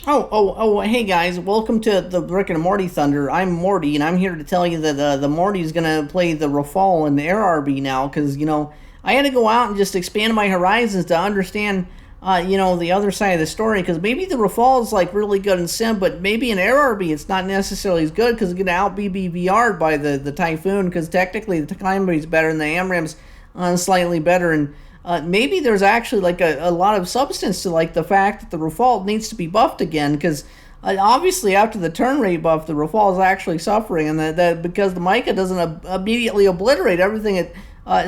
Hey guys, welcome to the Rick and Morty Thunder. I'm Morty, and I'm here to tell you that the Morty's gonna play the Rafale in the Air RB now, because, I had to go out and just expand my horizons to understand, the other side of the story, because maybe the Rafale is, like, really good in Sim, but maybe in Air RB it's not necessarily as good, because it's gonna out BBVR'd by the Typhoon, because technically the Climber's better, and the AMRAAM's slightly better, and maybe there's actually like a lot of substance to like the fact that the Rafale needs to be buffed again, because obviously after the turn rate buff, the Rafale is actually suffering, and that because the Mica doesn't immediately obliterate everything at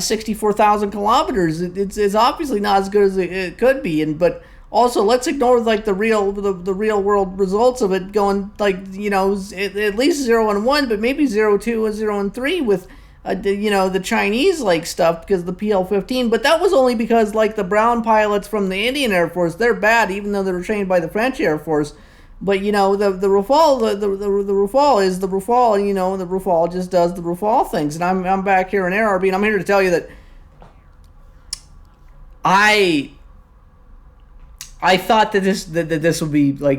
64,000 kilometers, it's obviously not as good as it could be. And but also, let's ignore like the real world results of it going like at least 0 and 1, but maybe 0-2 and 0-3 with the Chinese like stuff because of the PL-15, but that was only because like the brown pilots from the Indian Air Force, they're bad even though they were trained by the French Air Force. But the Rafale, the Rafale is the Rafale, and the Rafale just does the Rafale things. And I'm back here in ARB, and I'm here to tell you that I thought that this would be like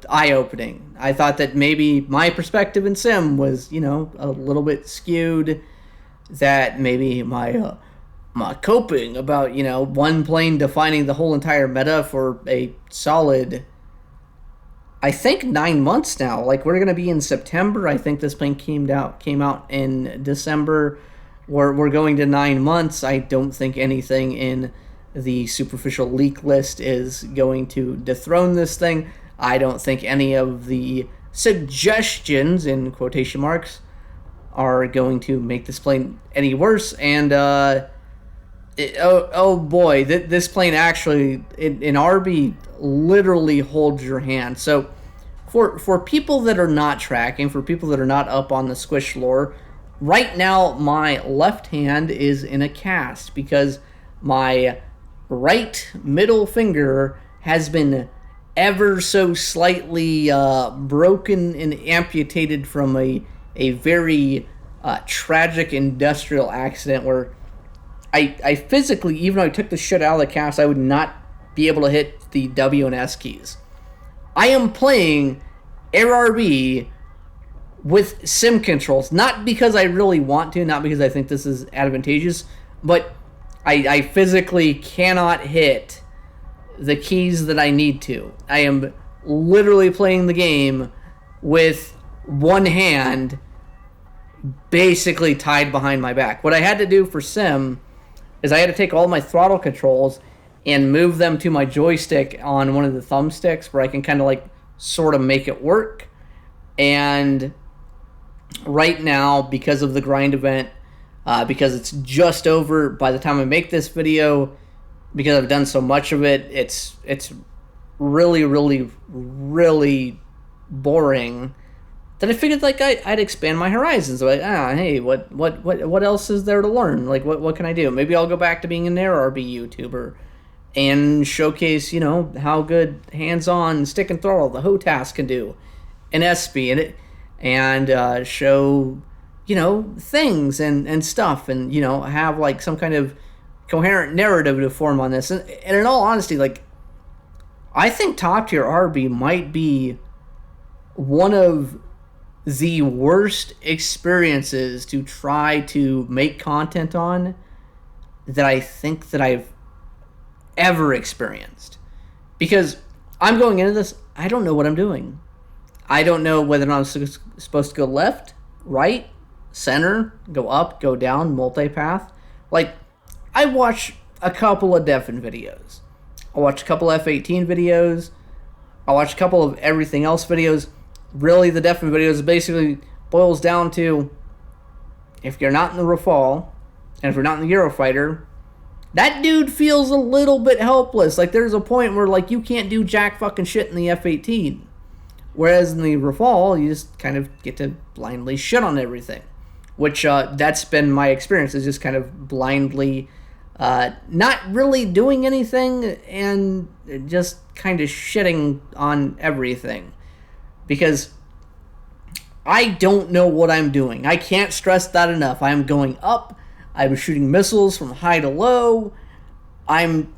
eye opening. I thought that maybe my perspective in Sim was a little bit skewed, that maybe my coping about one plane defining the whole entire meta for a solid, I think, 9 months now. Like, we're gonna be in September. I think this plane came out in December. We're going to 9 months. I don't think anything in the superficial leak list is going to dethrone this thing. I don't think any of the suggestions, in quotation marks, are going to make this plane any worse. And oh boy, this plane actually in RB literally holds your hand. So for people that are not tracking, for people that are not up on the Squish lore, right now my left hand is in a cast because my right middle finger has been ever so slightly broken and amputated from a very tragic industrial accident where I physically, even though I took the shit out of the cast, I would not be able to hit the W and S keys. I am playing Air RB with sim controls, not because I really want to, not because I think this is advantageous, but I physically cannot hit the keys that I need to. I am literally playing the game with one hand basically tied behind my back. What I had to do for Sim is I had to take all my throttle controls and move them to my joystick on one of the thumbsticks where I can kind of like sort of make it work. And right now, because of the grind event, because it's just over by the time I make this video, because I've done so much of it, it's really, really, really boring, that I figured like I'd expand my horizons. Like, hey, what else is there to learn? Like, what can I do? Maybe I'll go back to being an Air RB YouTuber and showcase, how good hands-on stick and throttle the HOTAS can do in SB and show, things and stuff, and, have like some kind of coherent narrative to form on this. And in all honesty, like, I think top tier RB might be one of the worst experiences to try to make content on that I think that I've ever experienced. Because I'm going into this, I don't know what I'm doing. I don't know whether or not I'm supposed to go left, right, center, go up, go down, multipath. Like, I watch a couple of Defin videos. I watch a couple F-18 videos. I watch a couple of everything else videos. Really, the Defin videos basically boils down to, if you're not in the Rafale, and if you're not in the Eurofighter, that dude feels a little bit helpless. Like, there's a point where, like, you can't do jack fucking shit in the F-18. Whereas in the Rafale, you just kind of get to blindly shit on everything. Which, that's been my experience, is just kind of blindly not really doing anything and just kind of shitting on everything. Because I don't know what I'm doing. I can't stress that enough. I'm going up. I'm shooting missiles from high to low. I'm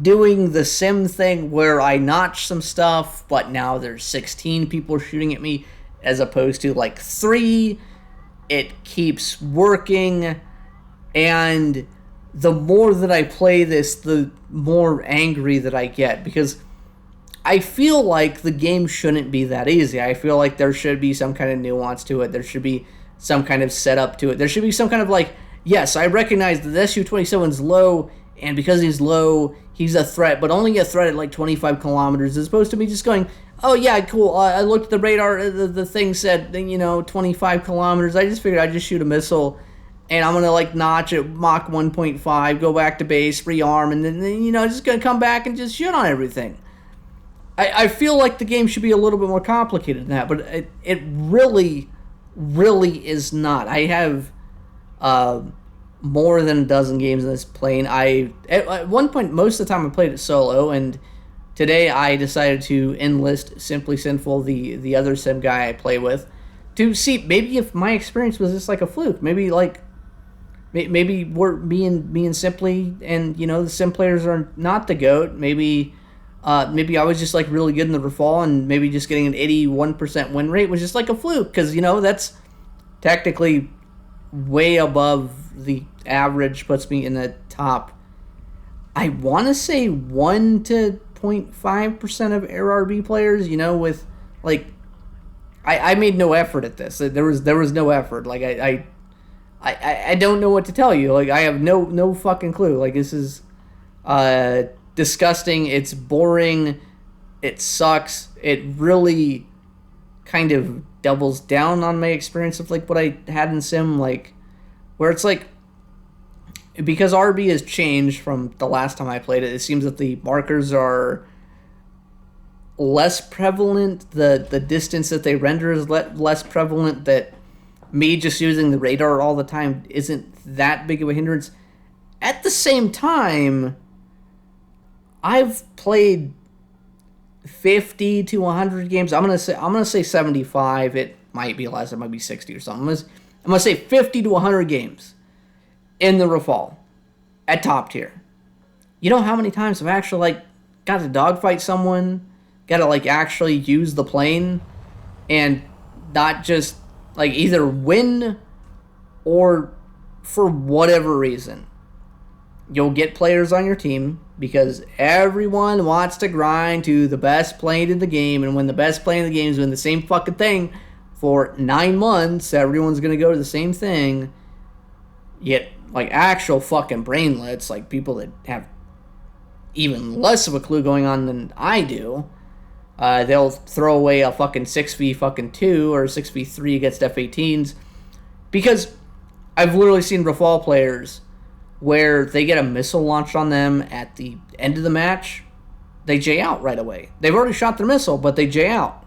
doing the sim thing where I notch some stuff, but now there's 16 people shooting at me as opposed to like 3. It keeps working, and the more that I play this, the more angry that I get, because I feel like the game shouldn't be that easy. I feel like there should be some kind of nuance to it. There should be some kind of setup to it. There should be some kind of like, yes, I recognize that this Su-27 is low, and because he's low, he's a threat, but only a threat at like 25 kilometers, as opposed to me just going, oh yeah, cool, I looked at the radar, the thing said, 25 kilometers, I just figured I'd just shoot a missile, and I'm going to like notch at Mach 1.5, go back to base, rearm, and then just going to come back and just shoot on everything. I feel like the game should be a little bit more complicated than that, but it really, really is not. I have more than a dozen games in this plane. At one point, most of the time I played it solo, and today I decided to enlist Simply Sinful, the other sim guy I play with, to see maybe if my experience was just like a fluke. Maybe we're me and Simply, and the sim players are not the GOAT. Maybe I was just like really good in the Rafale, and maybe just getting an 81% win rate was just like a fluke, because that's technically way above the average, puts me in the top, I want to say 1 to 0.5% of RRB players, with like, I made no effort at this. There was no effort. Like I don't know what to tell you. Like I have no fucking clue. Like this is disgusting. It's boring. It sucks. It really kind of doubles down on my experience of like what I had in sim, like where it's like, because RB has changed from the last time I played it, it seems that the markers are less prevalent, the distance that they render is less prevalent, that me just using the radar all the time isn't that big of a hindrance. At the same time, I've played 50 to 100 games. I'm gonna say 75. It might be less. It might be 60 or something. I'm gonna say 50 to 100 games in the Rafale at top tier. You know how many times I've actually like got to dogfight someone, got to like actually use the plane, and not just like either win or for whatever reason. You'll get players on your team because everyone wants to grind to the best plane in the game, and when the best plane in the game is doing the same fucking thing for 9 months, everyone's going to go to the same thing. Yet, like, actual fucking brainlets, like people that have even less of a clue going on than I do, they'll throw away a fucking 6v2 or 6v3 against F-18s, because I've literally seen Rafale players where they get a missile launched on them at the end of the match, they J out right away. They've already shot their missile, but they J out.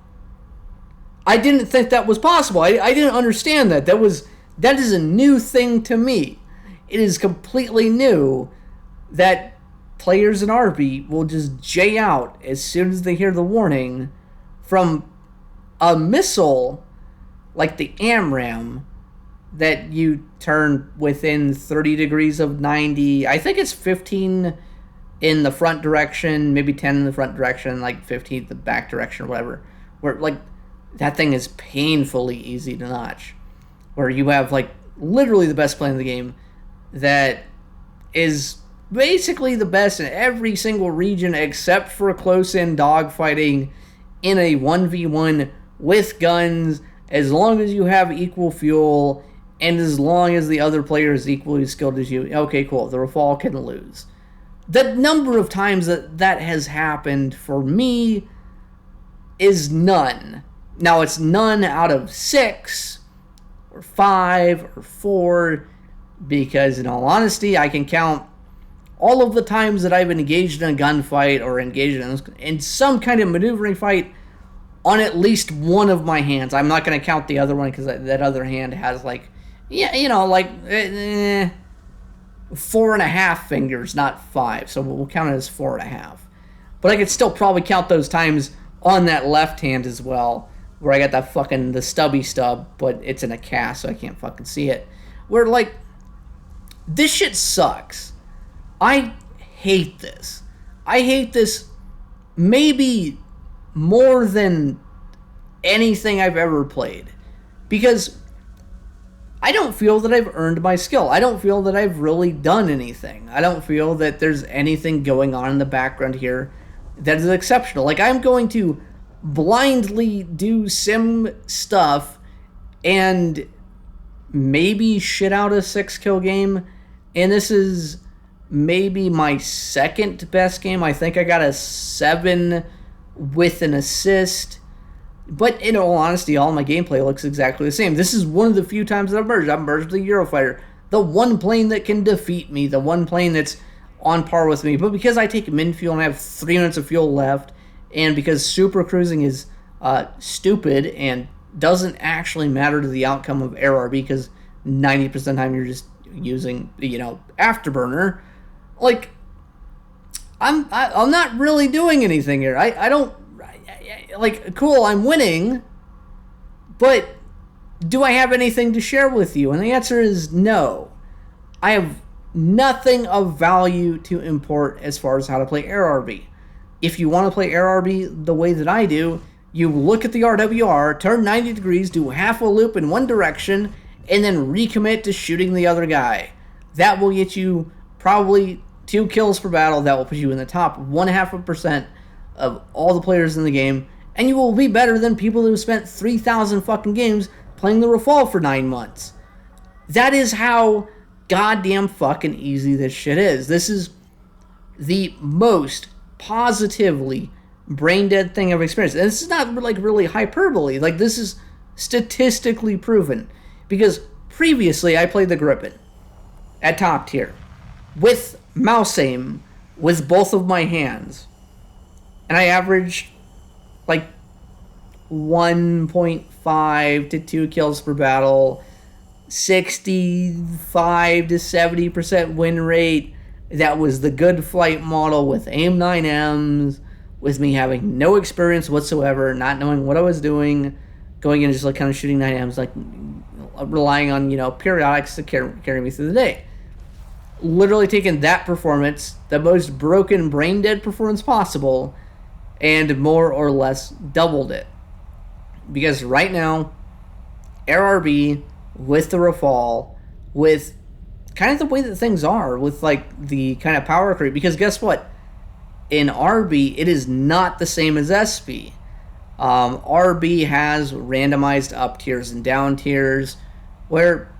I didn't think that was possible. I didn't understand that. That is a new thing to me. It is completely new that players in RB will just J out as soon as they hear the warning from a missile like the AMRAAM that you turn within 30 degrees of 90. I think it's 15 in the front direction, maybe 10 in the front direction, like 15 the back direction or whatever. Where like that thing is painfully easy to notch. Where you have like literally the best plane in the game that is basically the best in every single region except for close-in dogfighting in a 1v1 with guns, as long as you have equal fuel and as long as the other player is equally skilled as you. Okay, cool. The Rafale can lose. The number of times that has happened for me is none. Now, it's none out of 6 or 5 or 4, because in all honesty, I can count all of the times that I've engaged in a gunfight or engaged in some kind of maneuvering fight on at least one of my hands. I'm not going to count the other one because that other hand has like, 4.5 fingers, not 5. So we'll count it as 4.5. But I could still probably count those times on that left hand as well, where I got that fucking, the stubby stub, but it's in a cast, so I can't fucking see it. Where, like, this shit sucks. I hate this. I hate this maybe more than anything I've ever played. Because I don't feel that I've earned my skill. I don't feel that I've really done anything. I don't feel that there's anything going on in the background here that is exceptional. Like, I'm going to blindly do sim stuff and maybe shit out a 6-kill game. And this is maybe my second best game. I think I got a 7 with an assist. But in all honesty, all my gameplay looks exactly the same. This is one of the few times that I've merged. I've merged with the Eurofighter. The one plane that can defeat me. The one plane that's on par with me. But because I take min fuel and I have 3 minutes of fuel left, and because super cruising is stupid and doesn't actually matter to the outcome of AirRB, because 90% of the time you're just using, afterburner, like, I'm not really doing anything here. I don't, like, cool, I'm winning, but do I have anything to share with you? And the answer is no. I have nothing of value to import as far as how to play AirRB. If you want to play AirRB the way that I do, you look at the RWR, turn 90 degrees, do half a loop in one direction, and then recommit to shooting the other guy. That will get you probably 2 kills per battle. That will put you in the top 0.5% of all the players in the game, and you will be better than people who spent 3,000 fucking games playing the Rafale for 9 months. That is how goddamn fucking easy this shit is. This is the most positively brain-dead thing I've experienced. And this is not like really hyperbole. Like, this is statistically proven. Because previously I played the Gripen at top tier with mouse aim with both of my hands. And I averaged like 1.5 to 2 kills per battle, 65 to 70% win rate. That was the good flight model with AIM 9Ms, with me having no experience whatsoever, not knowing what I was doing, going in and just like kind of shooting 9Ms, like relying on, periodics to carry me through the day. Literally taking that performance, the most broken, brain-dead performance possible, and more or less doubled it. Because right now, AirRB with the Rafale, with kind of the way that things are, with like the kind of power creep, because guess what? In RB, it is not the same as SB. RB has randomized up tiers and down tiers, where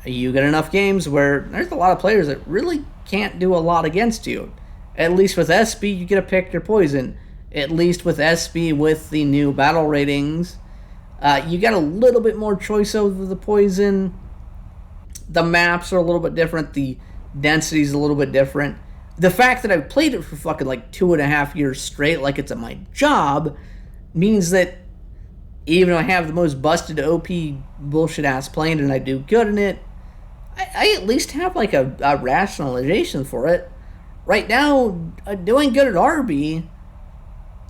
you get enough games where there's a lot of players that really can't do a lot against you. At least with SB, you get to pick your poison. At least with SB, with the new battle ratings, you got a little bit more choice over the poison. The maps are a little bit different. The density's a little bit different. The fact that I've played it for fucking like 2.5 years straight, like it's my job, means that even though I have the most busted OP bullshit ass plane and I do good in it, I at least have like a rationalization for it. Right now, doing good at RB,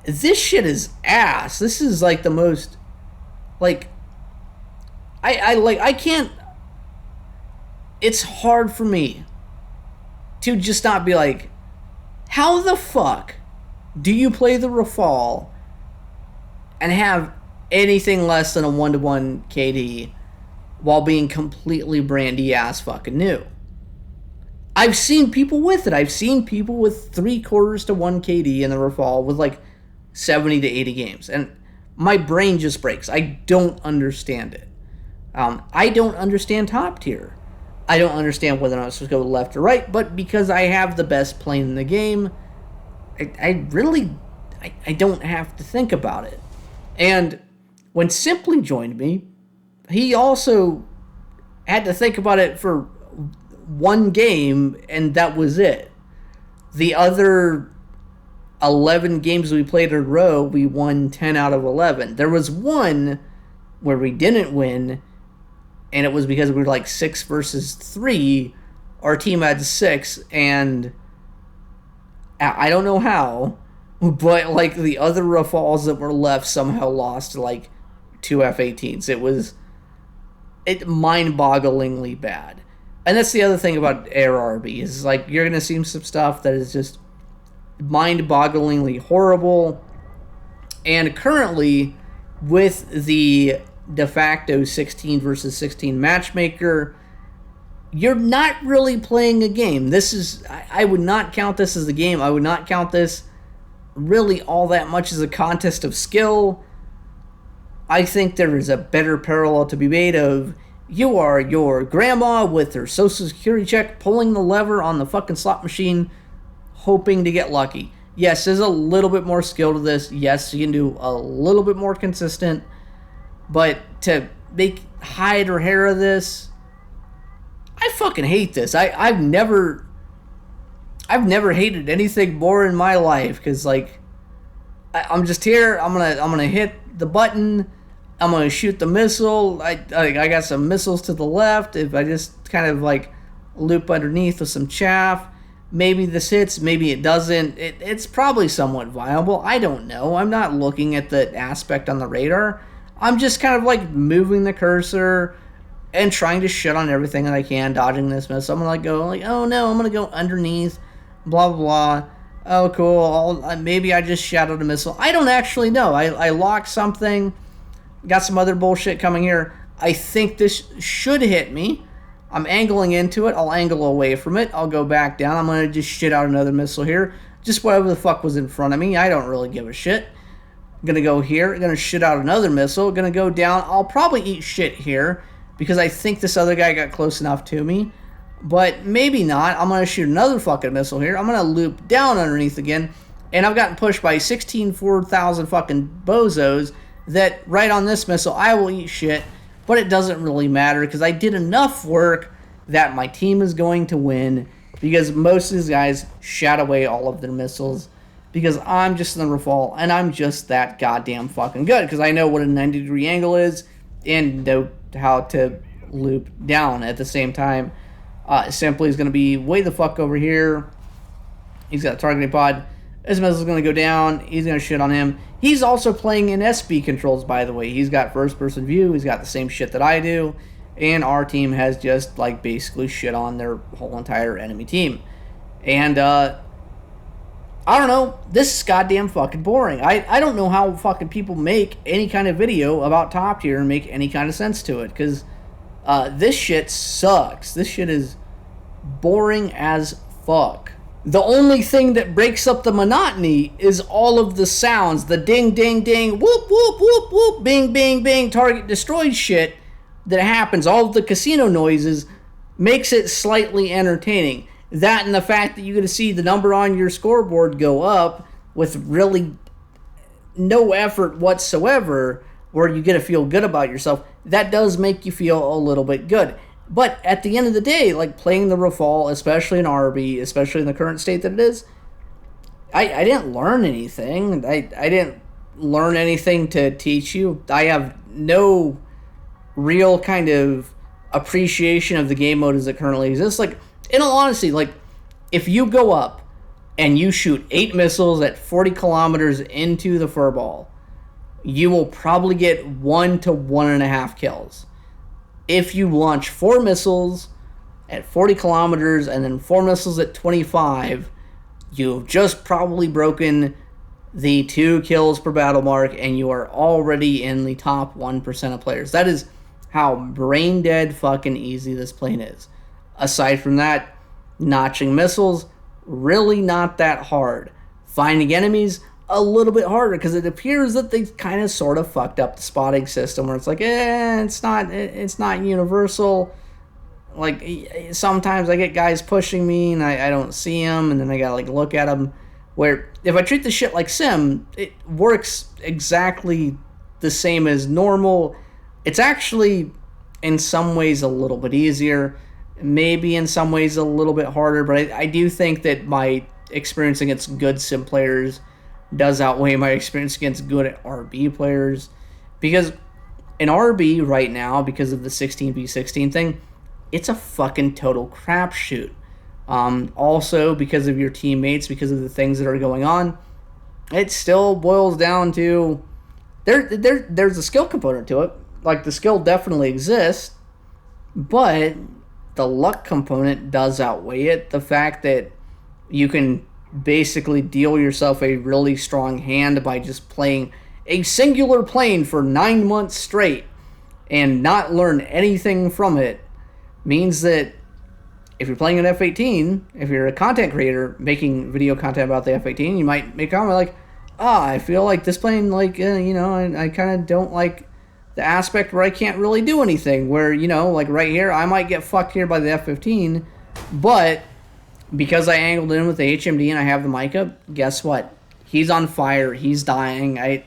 this shit is ass. This is like the most, like, I can't, it's hard for me to just not be like, how the fuck do you play the Rafale and have anything less than a 1-to-1 KD while being completely brandy ass fucking new? I've seen people with it. I've seen people with 3/4 to 1 KD in the Rafale with like 70 to 80 games, and my brain just breaks. I don't understand it. I don't understand top tier. I don't understand whether or not I'm supposed to go left or right, but because I have the best plane in the game, I really don't have to think about it. And when Simply joined me, he also had to think about it for one game, and that was it. The other 11 games we played in a row, we won 10 out of 11. There was one where we didn't win, and it was because we were like 6 versus 3. Our team had 6, and I don't know how, but like the other Rafales that were left somehow lost like 2 F-18s. It was mind-bogglingly bad. And that's the other thing about AirRB, is like you're going to see some stuff that is just mind-bogglingly horrible. And currently, with the de facto 16 versus 16 matchmaker, you're not really playing a game. This is, I would not count this as a game. I would not count this really all that much as a contest of skill. I think there is a better parallel to be made of you are your grandma with her social security check pulling the lever on the fucking slot machine hoping to get lucky. Yes, there's a little bit more skill to this. Yes, you can do a little bit more consistent. But to make hide or hair of this, I fucking hate this. I've never hated anything more in my life because like I'm just here. I'm gonna hit the button. I'm gonna shoot the missile. I got some missiles to the left. If I just kind of like loop underneath with some chaff, maybe this hits. Maybe it doesn't. It's probably somewhat viable. I don't know. I'm not looking at the aspect on the radar. I'm just kind of like moving the cursor and trying to shit on everything that I can, dodging this missile. I'm gonna like go like, oh no, I'm gonna go underneath, blah blah blah. Oh cool, maybe I just shadowed a missile. I don't actually know. I locked something, got some other bullshit coming here. I think this should hit me. I'm angling into it. I'll angle away from it. I'll go back down. I'm gonna just shit out another missile here. Just whatever the fuck was in front of me. I don't really give a shit. I'm gonna go here. I'm gonna shit out another missile. Gonna go down. I'll probably eat shit here, because I think this other guy got close enough to me. But maybe not. I'm going to shoot another fucking missile here. I'm going to loop down underneath again. And I've gotten pushed by 4,000 fucking bozos that right on this missile, I will eat shit. But it doesn't really matter because I did enough work that my team is going to win. Because most of these guys shot away all of their missiles. Because I'm just in the Rafale and I'm just that goddamn fucking good. Because I know what a 90-degree angle is and know how to loop down at the same time. Simply is going to be way the fuck over here. He's got a targeting pod. His missile's going to go down. He's going to shit on him. He's also playing in SB controls, by the way. He's got first-person view. He's got the same shit that I do. And our team has just, like, basically shit on their whole entire enemy team. And, I don't know. This is goddamn fucking boring. I don't know how fucking people make any kind of video about top tier and make any kind of sense to it. Because this shit sucks. This shit is boring as fuck. The only thing that breaks up the monotony is all of the sounds. The ding, ding, ding, whoop, whoop, whoop, whoop, bing, bing, bing, target destroyed shit that happens. All of the casino noises makes it slightly entertaining. That and the fact that you're going to see the number on your scoreboard go up with really no effort whatsoever, where you get to feel good about yourself, that does make you feel a little bit good. But at the end of the day, like playing the Rafale, especially in RB, especially in the current state that it is, I didn't learn anything. I didn't learn anything to teach you. I have no real kind of appreciation of the game mode as it currently exists. Like, in all honesty, like, if you go up and you shoot 8 missiles at 40 kilometers into the furball, you will probably get 1 to 1.5 kills. If you launch 4 missiles at 40 kilometers and then 4 missiles at 25, you've just probably broken the 2 kills per battle mark, and you are already in the top 1% of players. That is how brain dead fucking easy this plane is. Aside from that, notching missiles, really not that hard. Finding enemies, a little bit harder, because it appears that they kind of sort of fucked up the spotting system, where it's like, it's not universal. Like, sometimes I get guys pushing me and I don't see them, and then I gotta like look at them. Where if I treat the shit like Sim, it works exactly the same as normal. It's actually in some ways a little bit easier, maybe in some ways a little bit harder, but I do think that my experience against good Sim players does outweigh my experience against good RB players. Because in RB right now, because of the 16v16 thing, it's a fucking total crapshoot. Also, because of your teammates, because of the things that are going on, it still boils down to there's a skill component to it. Like, the skill definitely exists, but the luck component does outweigh it. The fact that you can basically deal yourself a really strong hand by just playing a singular plane for 9 months straight and not learn anything from it means that if you're playing an F-18, if you're a content creator making video content about the F-18, you might make a comment like, I feel like this plane, like, I kind of don't like the aspect where I can't really do anything. Where, like right here, I might get fucked here by the F-15, but because I angled in with the HMD and I have the mic up, guess what? He's on fire. He's dying. I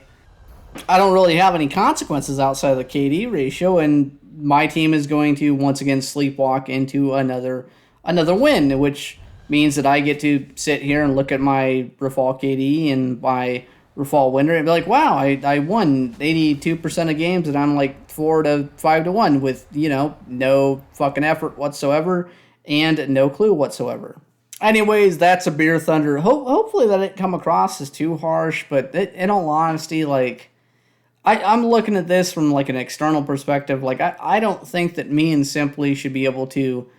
don't really have any consequences outside of the KD ratio, and my team is going to once again sleepwalk into another win, which means that I get to sit here and look at my Rafale KD and my Rafale winner and be like, wow, I won 82% of games and I'm like 4 to 5 to 1 with, no fucking effort whatsoever and no clue whatsoever. Anyways, that's a Beer Thunder. Hopefully that didn't come across as too harsh, but in all honesty, like, I'm looking at this from like an external perspective. Like, I don't think that me and Simply should be able to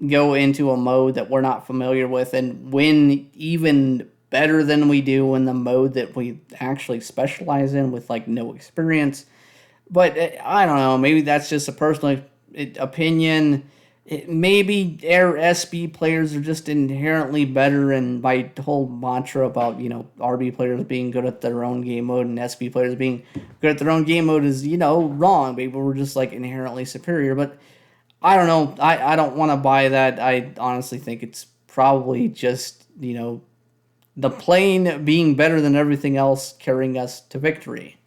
go into a mode that we're not familiar with and win even better than we do in the mode that we actually specialize in with like no experience. But I don't know, maybe that's just a personal opinion. Maybe Air SB players are just inherently better, and my whole mantra about, RB players being good at their own game mode and SB players being good at their own game mode is, wrong. Maybe we're just like inherently superior, but I don't know. I don't want to buy that. I honestly think it's probably just, the plane being better than everything else carrying us to victory.